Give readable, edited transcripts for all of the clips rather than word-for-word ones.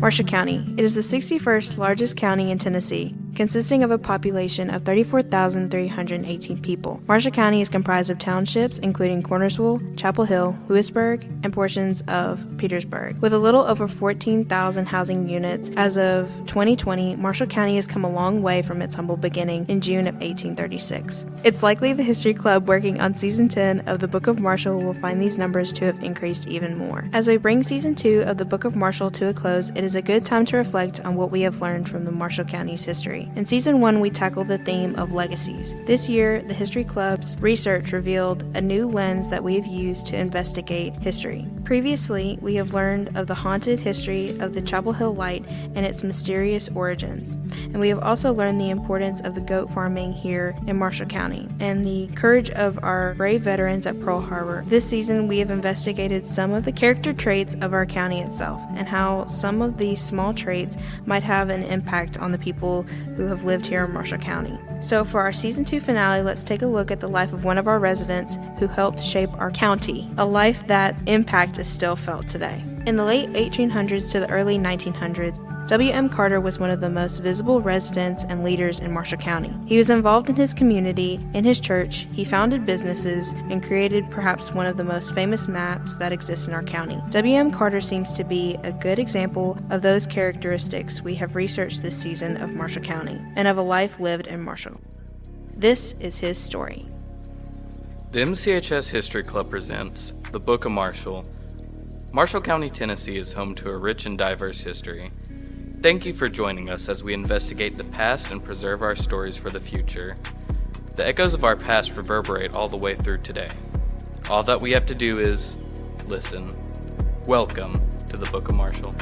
Marshall County. It is the 61st largest county in Tennessee, consisting of a population of 34,318 people. Marshall County is comprised of townships including Cornersville, Chapel Hill, Lewisburg, and portions of Petersburg. With a little over 14,000 housing units as of 2020, Marshall County has come a long way from its humble beginning in June of 1836. It's likely the History Club working on Season 10 of the Book of Marshall will find these numbers to have increased even more. As we bring Season 2 of the Book of Marshall to a close, it is a good time to reflect on what we have learned from the Marshall County's history. In Season 1, we tackled the theme of legacies. This year, the History Club's research revealed a new lens that we have used to investigate history. Previously, we have learned of the haunted history of the Chapel Hill Light and its mysterious origins. And we have also learned the importance of the goat farming here in Marshall County and the courage of our brave veterans at Pearl Harbor. This season, we have investigated some of the character traits of our county itself and how some of these small traits might have an impact on the people who have lived here in Marshall County. So for our Season 2 finale, let's take a look at the life of one of our residents who helped shape our county, a life that impact is still felt today. In the late 1800s to the early 1900s, W.M. Carter was one of the most visible residents and leaders in Marshall County. He was involved in his community, in his church, he founded businesses, and created perhaps one of the most famous maps that exist in our county. W.M. Carter seems to be a good example of those characteristics we have researched this season of Marshall County, and of a life lived in Marshall. This is his story. The MCHS History Club presents The Book of Marshall. Marshall County, Tennessee is home to a rich and diverse history. Thank you for joining us as we investigate the past and preserve our stories for the future. The echoes of our past reverberate all the way through today. All that we have to do is listen. Welcome to the Book of Marshall.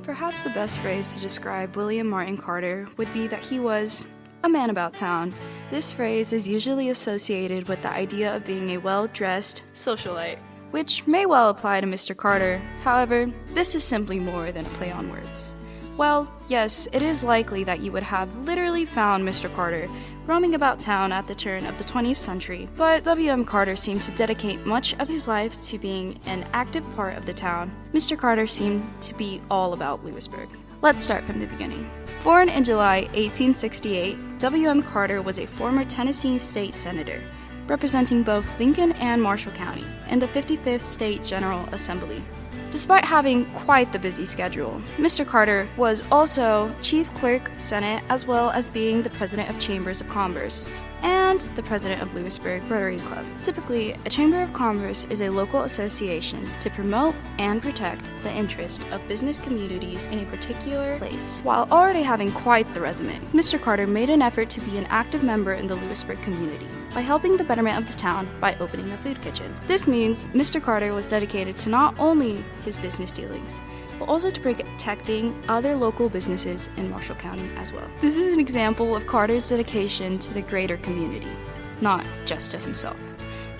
Perhaps the best phrase to describe William Martin Carter would be that he was a man about town. This phrase is usually associated with the idea of being a well-dressed socialite, which may well apply to Mr. Carter. However, this is simply more than a play on words. Well, yes, it is likely that you would have literally found Mr. Carter roaming about town at the turn of the 20th century, but W.M. Carter seemed to dedicate much of his life to being an active part of the town. Mr. Carter seemed to be all about Lewisburg. Let's start from the beginning. Born in July 1868, W.M. Carter was a former Tennessee state senator, representing both Lincoln and Marshall County in the 55th State General Assembly. Despite having quite the busy schedule, Mr. Carter was also Chief Clerk, Senate, as well as being the President of Chambers of Commerce and the President of Lewisburg Rotary Club. Typically, a Chamber of Commerce is a local association to promote and protect the interest of business communities in a particular place. While already having quite the resume, Mr. Carter made an effort to be an active member in the Lewisburg community by helping the betterment of the town by opening a food kitchen. This means Mr. Carter was dedicated to not only his business dealings, but also to protecting other local businesses in Marshall County as well. This is an example of Carter's dedication to the greater community, not just to himself.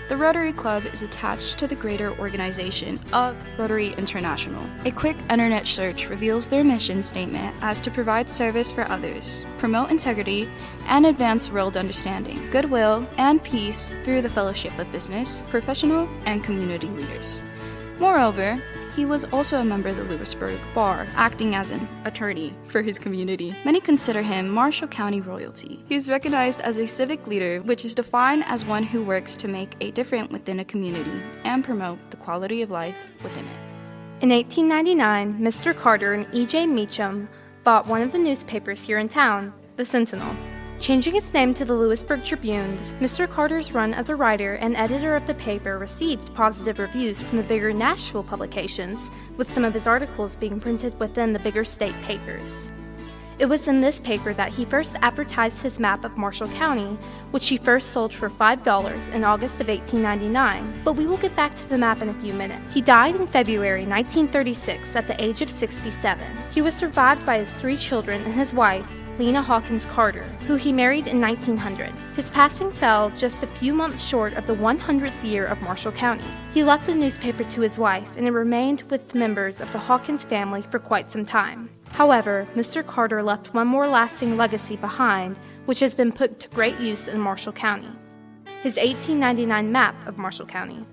The Rotary Club is attached to the greater organization of Rotary International. A quick internet search reveals their mission statement as to provide service for others, promote integrity, and advance world understanding, goodwill, and peace through the fellowship of business, professional, and community leaders. Moreover, he was also a member of the Lewisburg Bar, acting as an attorney for his community. Many consider him Marshall County royalty. He is recognized as a civic leader, which is defined as one who works to make a difference within a community and promote the quality of life within it. In 1899, Mr. Carter and E.J. Meacham bought one of the newspapers here in town, the Sentinel. Changing its name to the Lewisburg Tribune, Mr. Carter's run as a writer and editor of the paper received positive reviews from the bigger Nashville publications, with some of his articles being printed within the bigger state papers. It was in this paper that he first advertised his map of Marshall County, which he first sold for $5 in August of 1899, but we will get back to the map in a few minutes. He died in February 1936 at the age of 67. He was survived by his 3 children and his wife, Lena Hawkins Carter, who he married in 1900. His passing fell just a few months short of the 100th year of Marshall County. He left the newspaper to his wife, and it remained with members of the Hawkins family for quite some time. However, Mr. Carter left one more lasting legacy behind, which has been put to great use in Marshall County: his 1899 map of Marshall County.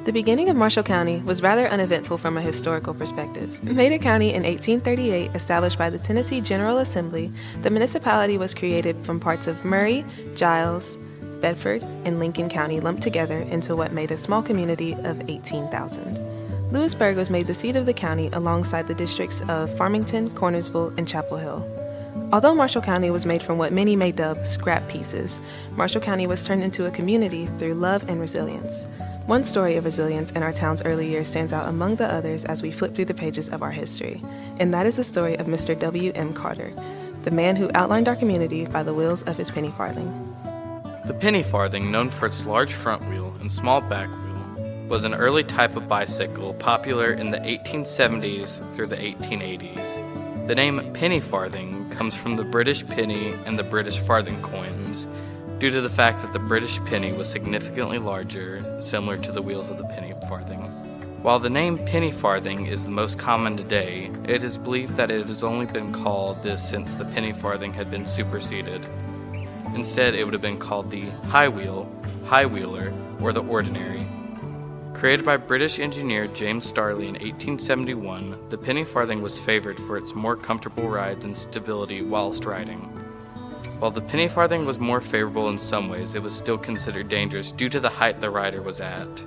The beginning of Marshall County was rather uneventful from a historical perspective. Made a county in 1838, established by the Tennessee General Assembly, the municipality was created from parts of Murray, Giles, Bedford, and Lincoln County lumped together into what made a small community of 18,000. Lewisburg was made the seat of the county alongside the districts of Farmington, Cornersville, and Chapel Hill. Although Marshall County was made from what many may dub scrap pieces, Marshall County was turned into a community through love and resilience. One story of resilience in our town's early years stands out among the others as we flip through the pages of our history, and that is the story of Mr. W.M. Carter, the man who outlined our community by the wheels of his penny farthing. The penny farthing, known for its large front wheel and small back wheel, was an early type of bicycle popular in the 1870s through the 1880s. The name penny farthing comes from the British penny and the British farthing coins, due to the fact that the British penny was significantly larger, similar to the wheels of the penny farthing. While the name penny farthing is the most common today, it is believed that it has only been called this since the penny farthing had been superseded. Instead, it would have been called the high wheel, high wheeler, or the ordinary. Created by British engineer James Starley in 1871, the penny farthing was favored for its more comfortable rides and stability whilst riding. While the penny farthing was more favorable in some ways, it was still considered dangerous due to the height the rider was at.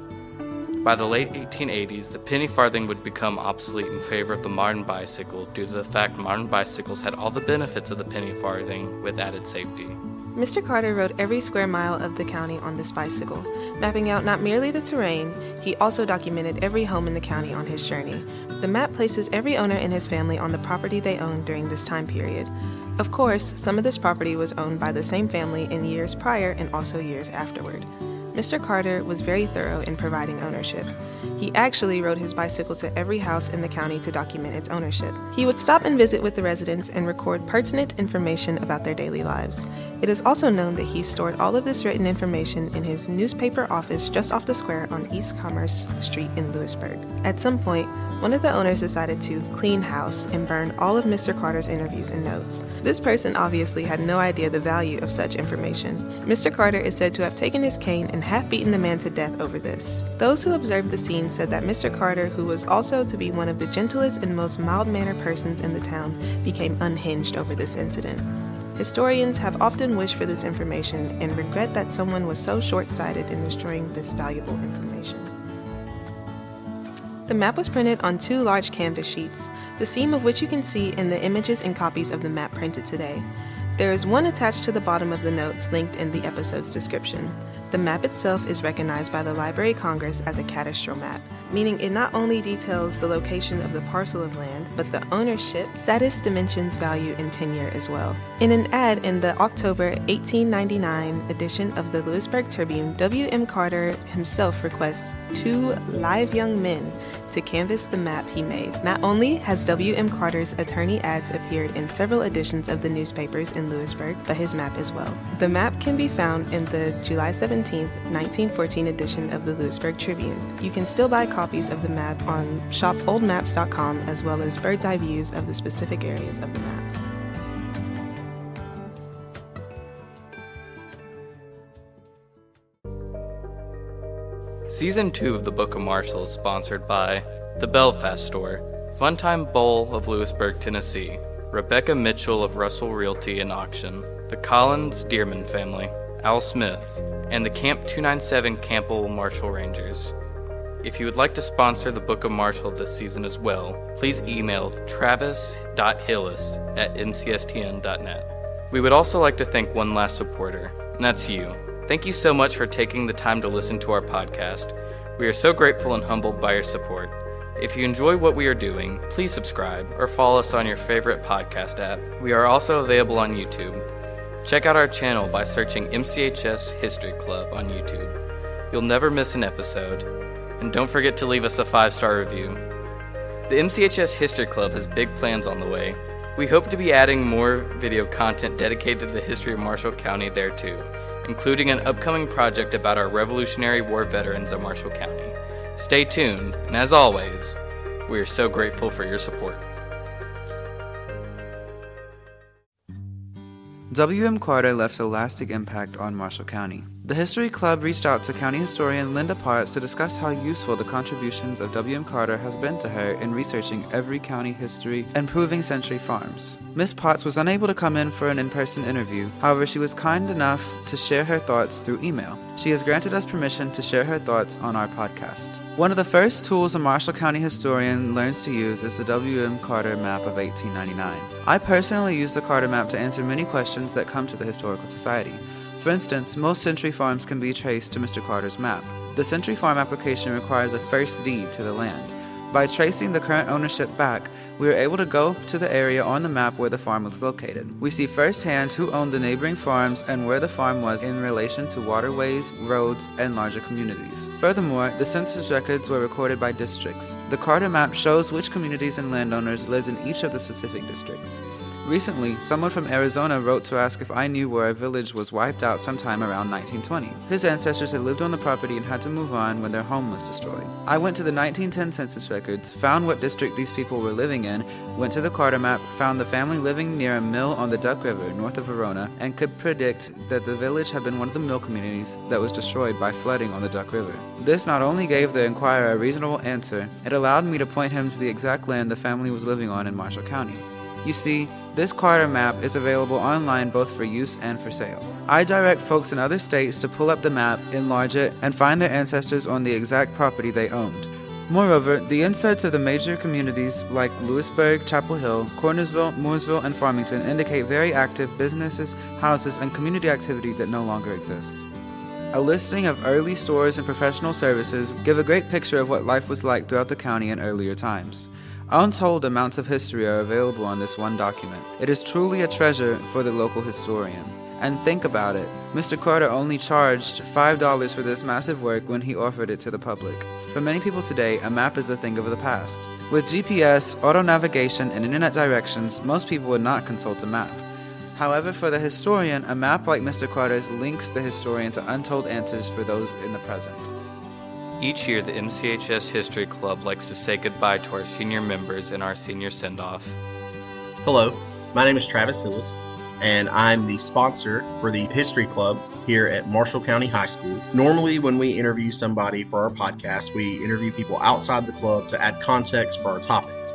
By the late 1880s, the penny farthing would become obsolete in favor of the modern bicycle due to the fact modern bicycles had all the benefits of the penny farthing with added safety. Mr. Carter rode every square mile of the county on this bicycle, mapping out not merely the terrain, he also documented every home in the county on his journey. The map places every owner and his family on the property they owned during this time period. Of course, some of this property was owned by the same family in years prior and also years afterward. Mr. Carter was very thorough in providing ownership. He actually rode his bicycle to every house in the county to document its ownership. He would stop and visit with the residents and record pertinent information about their daily lives. It is also known that he stored all of this written information in his newspaper office just off the square on East Commerce Street in Lewisburg. At some point, one of the owners decided to clean house and burn all of Mr. Carter's interviews and notes. This person obviously had no idea the value of such information. Mr. Carter is said to have taken his cane and half beaten the man to death over this. Those who observed the scene said that Mr. Carter, who was also to be one of the gentlest and most mild-mannered persons in the town, became unhinged over this incident. Historians have often wished for this information and regret that someone was so short-sighted in destroying this valuable information. The map was printed on 2 large canvas sheets, the seam of which you can see in the images and copies of the map printed today. There is one attached to the bottom of the notes linked in the episode's description. The map itself is recognized by the Library of Congress as a cadastral map, meaning it not only details the location of the parcel of land, but the ownership, status, dimensions, value, and tenure as well. In an ad in the October 1899 edition of the Lewisburg Tribune, W.M. Carter himself requests 2 live young men to canvass the map he made. Not only has W.M. Carter's attorney ads appeared in several editions of the newspapers in Lewisburg, but his map as well. The map can be found in the July 17, 1914 edition of the Lewisburg Tribune. You can still buy copies of the map on shopoldmaps.com as well as bird's eye views of the specific areas of the map. Season 2 of the Book of Marshall is sponsored by The Belfast Store, Funtime Bowl of Lewisburg, Tennessee, Rebecca Mitchell of Russell Realty and Auction, the Collins Dearman family, Al Smith, and the Camp 297 Campbell Marshall Rangers. If you would like to sponsor the Book of Marshall this season as well, please email travis.hillis@mcstn.net. We would also like to thank one last supporter, and that's you. Thank you so much for taking the time to listen to our podcast. We are so grateful and humbled by your support. If you enjoy what we are doing, please subscribe or follow us on your favorite podcast app. We are also available on YouTube. Check out our channel by searching MCHS History Club on YouTube. You'll never miss an episode. And don't forget to leave us a 5-star review. The MCHS History Club has big plans on the way. We hope to be adding more video content dedicated to the history of Marshall County there too, including an upcoming project about our Revolutionary War veterans of Marshall County. Stay tuned, and as always, we are so grateful for your support. W.M. Carter left a lasting impact on Marshall County. The History Club reached out to County historian Linda Potts to discuss how useful the contributions of W.M. Carter has been to her in researching every county history and proving century farms. Miss Potts was unable to come in for an in-person interview, however she was kind enough to share her thoughts through email. She has granted us permission to share her thoughts on our podcast. One of the first tools a Marshall County historian learns to use is the W.M. Carter map of 1899. I personally use the Carter map to answer many questions that come to the Historical Society. For instance, most century farms can be traced to Mr. Carter's map. The century farm application requires a first deed to the land. By tracing the current ownership back, we are able to go to the area on the map where the farm was located. We see firsthand who owned the neighboring farms and where the farm was in relation to waterways, roads, and larger communities. Furthermore, the census records were recorded by districts. The Carter map shows which communities and landowners lived in each of the specific districts. Recently, someone from Arizona wrote to ask if I knew where a village was wiped out sometime around 1920. His ancestors had lived on the property and had to move on when their home was destroyed. I went to the 1910 census records, found what district these people were living in, went to the Carter map, found the family living near a mill on the Duck River, north of Verona, and could predict that the village had been one of the mill communities that was destroyed by flooding on the Duck River. This not only gave the inquirer a reasonable answer, it allowed me to point him to the exact land the family was living on in Marshall County. You see, this Carter map is available online both for use and for sale. I direct folks in other states to pull up the map, enlarge it, and find their ancestors on the exact property they owned. Moreover, the inserts of the major communities like Lewisburg, Chapel Hill, Cornersville, Mooresville, and Farmington indicate very active businesses, houses, and community activity that no longer exist. A listing of early stores and professional services give a great picture of what life was like throughout the county in earlier times. Untold amounts of history are available on this one document. It is truly a treasure for the local historian. And think about it, Mr. Carter only charged $5 for this massive work when he offered it to the public. For many people today, a map is a thing of the past. With GPS, auto navigation, and internet directions, most people would not consult a map. However, for the historian, a map like Mr. Carter's links the historian to untold answers for those in the present. Each year, the MCHS History Club likes to say goodbye to our senior members in our Senior Sendoff. Hello, my name is Travis Hillis, and I'm the sponsor for the History Club here at Marshall County High School. Normally, when we interview somebody for our podcast, we interview people outside the club to add context for our topics.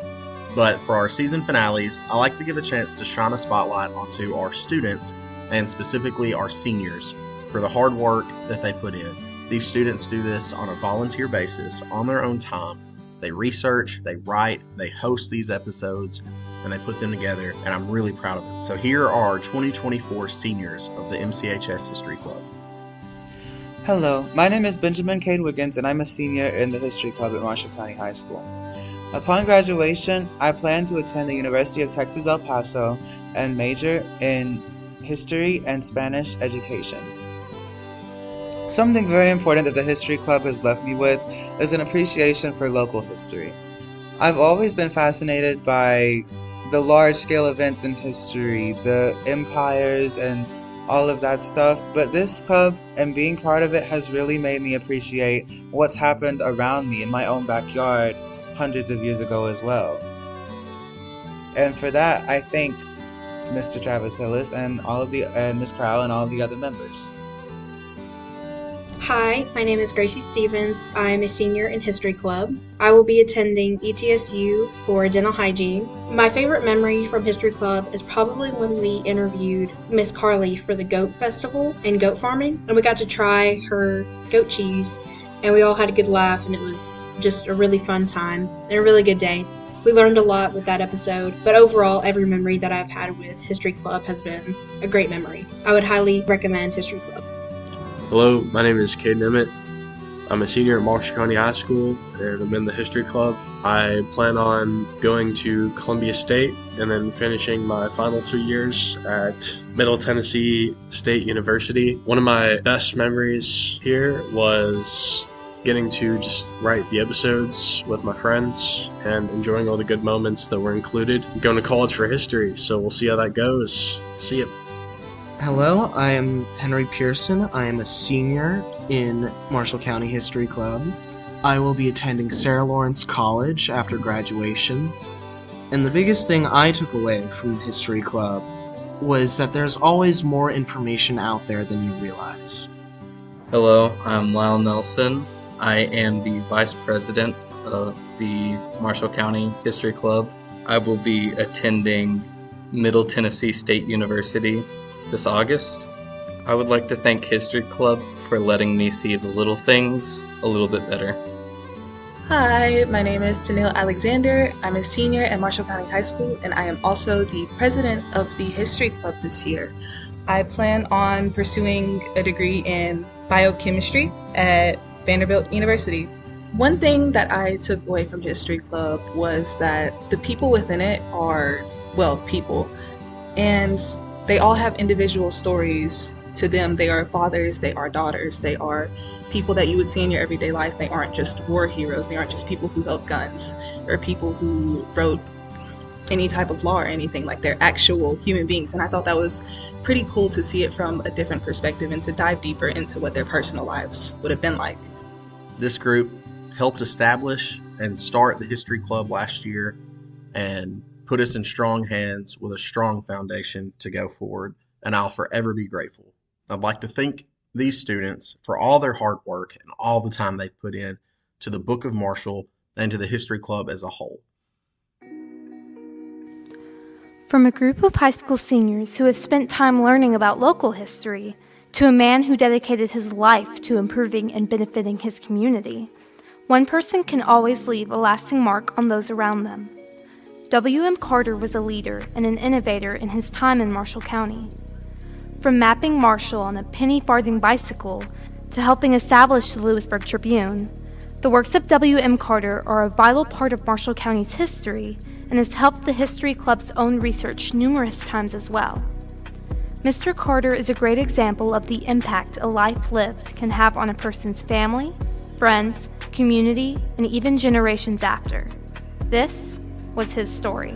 But for our season finales, I like to give a chance to shine a spotlight onto our students, and specifically our seniors, for the hard work that they put in. These students do this on a volunteer basis, on their own time. They research, they write, they host these episodes, and they put them together, and I'm really proud of them. So here are our 2024 seniors of the MCHS History Club. Hello, my name is Benjamin Cade Wiggins, and I'm a senior in the History Club at Marshall County High School. Upon graduation, I plan to attend the University of Texas El Paso and major in history and Spanish education. Something very important that the History Club has left me with is an appreciation for local history. I've always been fascinated by the large-scale events in history, the empires and all of that stuff, but this club and being part of it has really made me appreciate what's happened around me in my own backyard hundreds of years ago as well. And for that, I thank Mr. Travis Hillis and Ms. Crowell and all of the other members. Hi, my name is Gracie Stephens. I'm a senior in History Club. I will be attending ETSU for dental hygiene. My favorite memory from History Club is probably when we interviewed Miss Carly for the goat festival and goat farming, and we got to try her goat cheese, and we all had a good laugh, and it was just a really fun time and a really good day. We learned a lot with that episode, but overall, every memory that I've had with History Club has been a great memory. I would highly recommend History Club. Hello, my name is Caiden Emmitt. I'm a senior at Marshall County High School, and I'm in the History Club. I plan on going to Columbia State and then finishing my final 2 years at Middle Tennessee State University. One of my best memories here was getting to just write the episodes with my friends and enjoying all the good moments that were included. I'm going to college for history, so we'll see how that goes. See you. Hello, I am Henry Pearson. I am a senior in Marshall County History Club. I will be attending Sarah Lawrence College after graduation. And the biggest thing I took away from the History Club was that there's always more information out there than you realize. Hello, I'm Lyle Nelson. I am the Vice President of the Marshall County History Club. I will be attending Middle Tennessee State University this August. I would like to thank History Club for letting me see the little things a little bit better. Hi, my name is Teneal Alexander. I'm a senior at Marshall County High School, and I am also the president of the History Club this year. I plan on pursuing a degree in biochemistry at Vanderbilt University. One thing that I took away from History Club was that the people within it are, well, people, and they all have individual stories to them. They are fathers, they are daughters, they are people that you would see in your everyday life. They aren't just war heroes, they aren't just people who held guns or people who wrote any type of law or anything. Like, they're actual human beings. And I thought that was pretty cool to see it from a different perspective and to dive deeper into what their personal lives would have been like. This group helped establish and start the History Club last year and put us in strong hands with a strong foundation to go forward, and I'll forever be grateful. I'd like to thank these students for all their hard work and all the time they've put in to the Book of Marshall and to the History Club as a whole. From a group of high school seniors who have spent time learning about local history to a man who dedicated his life to improving and benefiting his community, one person can always leave a lasting mark on those around them. W.M. Carter was a leader and an innovator in his time in Marshall County. From mapping Marshall on a penny farthing bicycle to helping establish the Lewisburg Tribune, the works of W.M. Carter are a vital part of Marshall County's history and has helped the History Club's own research numerous times as well. Mr. Carter is a great example of the impact a life lived can have on a person's family, friends, community, and even generations after. This was his story.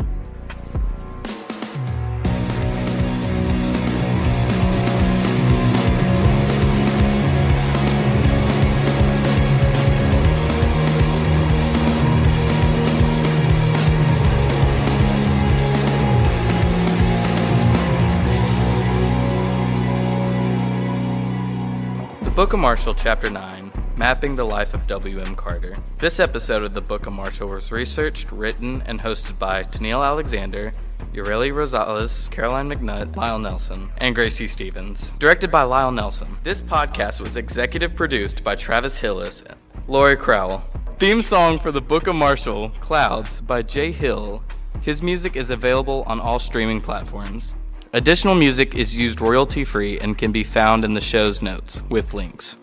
The Book of Marshall, Chapter 9, Mapping the Life of W.M. Carter. This episode of the Book of Marshall was researched, written, and hosted by Teneal Alexander, Yareli Rosales, Caroline McNutt, Lyle Nelson, and Gracie Stephens. Directed by Lyle Nelson. This podcast was executive produced by Travis Hillis, Lori Crowell. Theme song for the Book of Marshall, Clouds, by Jay Hill. His music is available on all streaming platforms. Additional music is used royalty-free and can be found in the show's notes with links.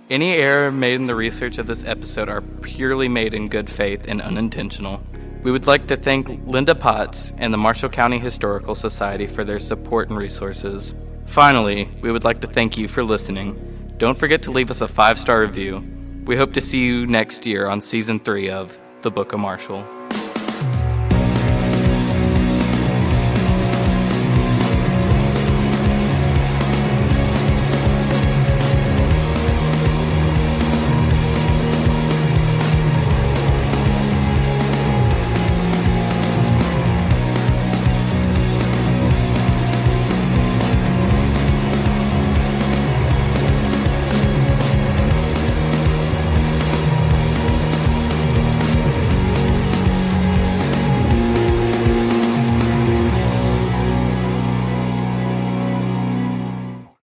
Any error made in the research of this episode are purely made in good faith and unintentional. We would like to thank Linda Potts and the Marshall County Historical Society for their support and resources. Finally, we would like to thank you for listening. Don't forget to leave us a 5-star review. We hope to see you next year on Season 3 of The Book of Marshall.